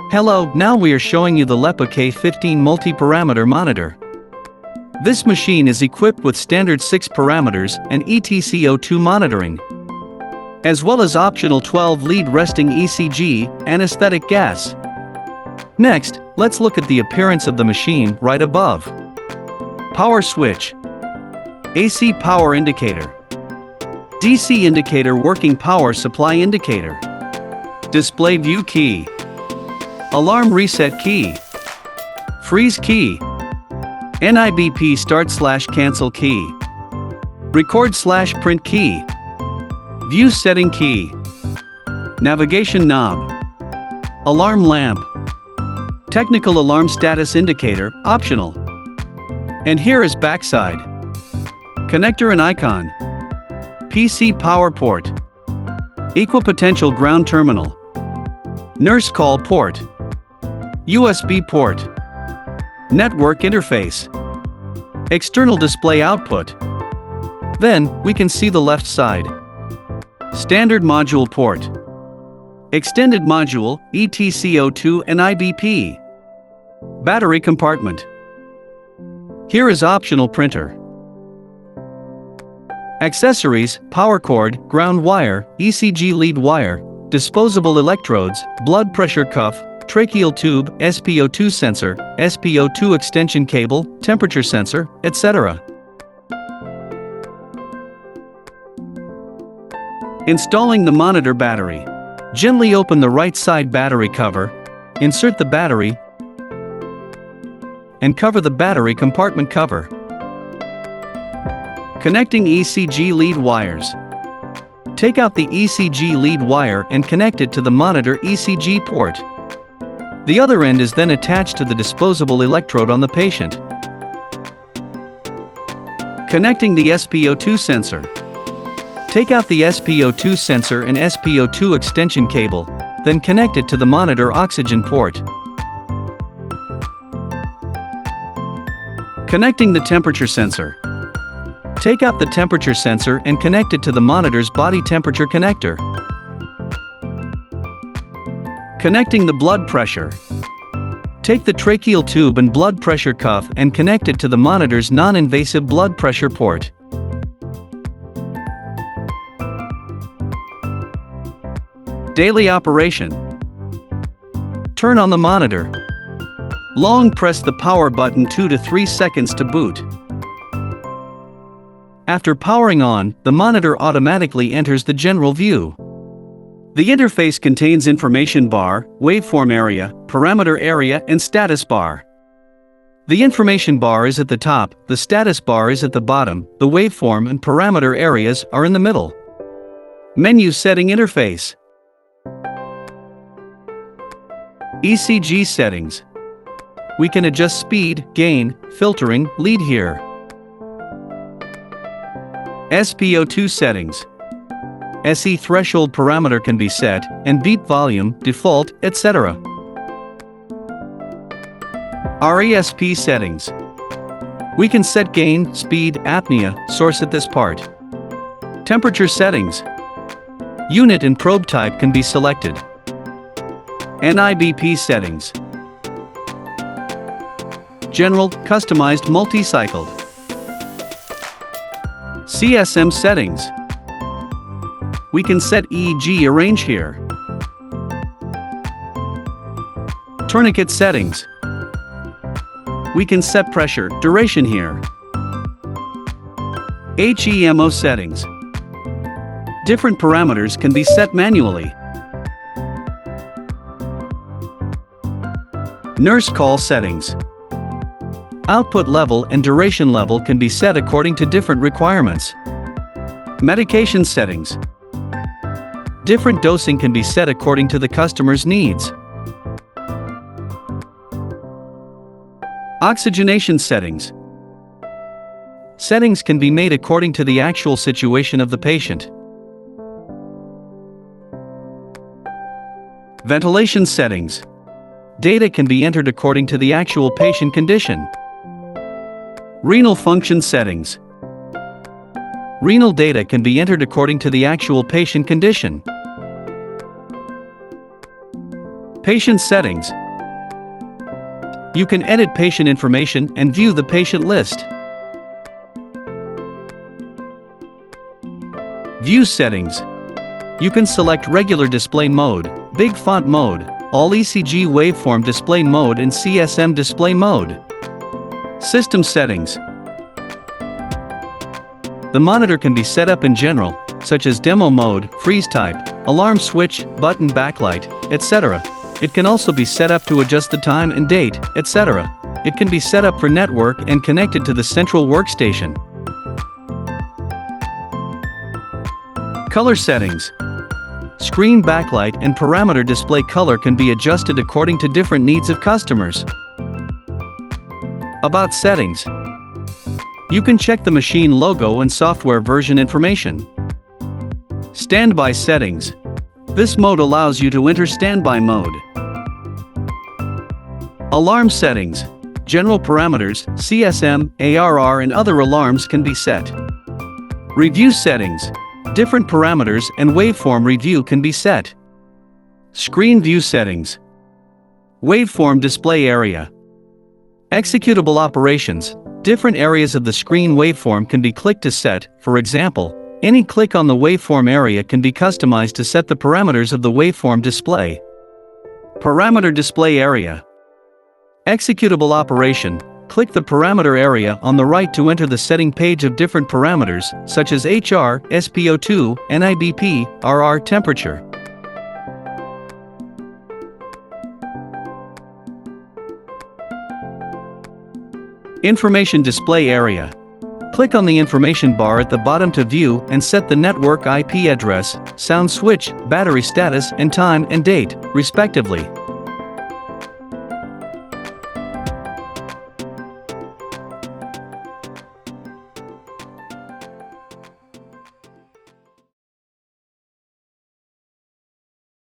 Hello, now we are showing you the K15 multi-parameter monitor. This machine is equipped with standard 6 parameters and ETCO2 monitoring, as well as optional 12-lead resting ECG and anesthetic gas. Next, let's look at the appearance of the machine right above. Power switch, AC power indicator, DC indicator, working power supply indicator, display view key, alarm reset key, freeze key, NIBP start/cancel key, record/print key, view setting key, navigation knob, alarm lamp, technical alarm status indicator, optional. And here is backside. Connector and icon, PC power port, equipotential ground terminal, nurse call port, USB port, network interface, external display output. Then, we can see the left side. Standard module port, extended module, ETCO2 and IBP, battery compartment. Here is optional printer. Accessories, power cord, ground wire, ECG lead wire, disposable electrodes, blood pressure cuff, tracheal tube, SpO2 sensor, SpO2 extension cable, temperature sensor, etc. Installing the monitor battery. Gently open the right side battery cover, insert the battery, and cover the battery compartment cover. Connecting ECG lead wires. Take out the ECG lead wire and connect it to the monitor ECG port. The other end is then attached to the disposable electrode on the patient. Connecting the SpO2 sensor. Take out the SpO2 sensor and SpO2 extension cable, then connect it to the monitor oxygen port. Connecting the temperature sensor. Take out the temperature sensor and connect it to the monitor's body temperature connector. Connecting the blood pressure. Take the tracheal tube and blood pressure cuff and connect it to the monitor's non-invasive blood pressure port. Daily operation. Turn on the monitor. Long press the power button 2 to 3 seconds to boot. After powering on, the monitor automatically enters the general view. The interface contains information bar, waveform area, parameter area, and status bar. The information bar is at the top, the status bar is at the bottom, the waveform and parameter areas are in the middle. Menu setting interface. ECG settings. We can adjust speed, gain, filtering, lead here. SpO2 settings. SE threshold parameter can be set, and beat volume, default, etc. RESP settings. We can set gain, speed, apnea, source at this part. Temperature settings. Unit and probe type can be selected. NIBP settings. General, customized, multi-cycled. CSM settings. We can set EEG arrange here. Tourniquet settings. We can set pressure, duration here. HEMO settings. Different parameters can be set manually. Nurse call settings. Output level and duration level can be set according to different requirements. Medication settings. Different dosing can be set according to the customer's needs. Oxygenation settings. Settings can be made according to the actual situation of the patient. Ventilation settings. Data can be entered according to the actual patient condition. Renal function settings. Renal data can be entered according to the actual patient condition. Patient settings. You can edit patient information and view the patient list. View settings. You can select regular display mode, big font mode, all ECG waveform display mode and CSM display mode. System settings. The monitor can be set up in general, such as demo mode, freeze type, alarm switch, button backlight, etc. It can also be set up to adjust the time and date, etc. It can be set up for network and connected to the central workstation. Color settings. Screen backlight and parameter display color can be adjusted according to different needs of customers. About settings. You can check the machine logo and software version information. Standby settings. This mode allows you to enter standby mode. Alarm settings. General parameters, CSM, ARR and other alarms can be set. Review settings. Different parameters and waveform review can be set. Screen view settings. Waveform display area. Executable operations. Different areas of the screen waveform can be clicked to set. For example, any click on the waveform area can be customized to set the parameters of the waveform display. Parameter display area. Executable operation. Click the parameter area on the right to enter the setting page of different parameters, such as HR, SpO2, NIBP, RR temperature. Information display area. Click on the information bar at the bottom to view and set the network IP address, sound switch, battery status, and time and date, respectively.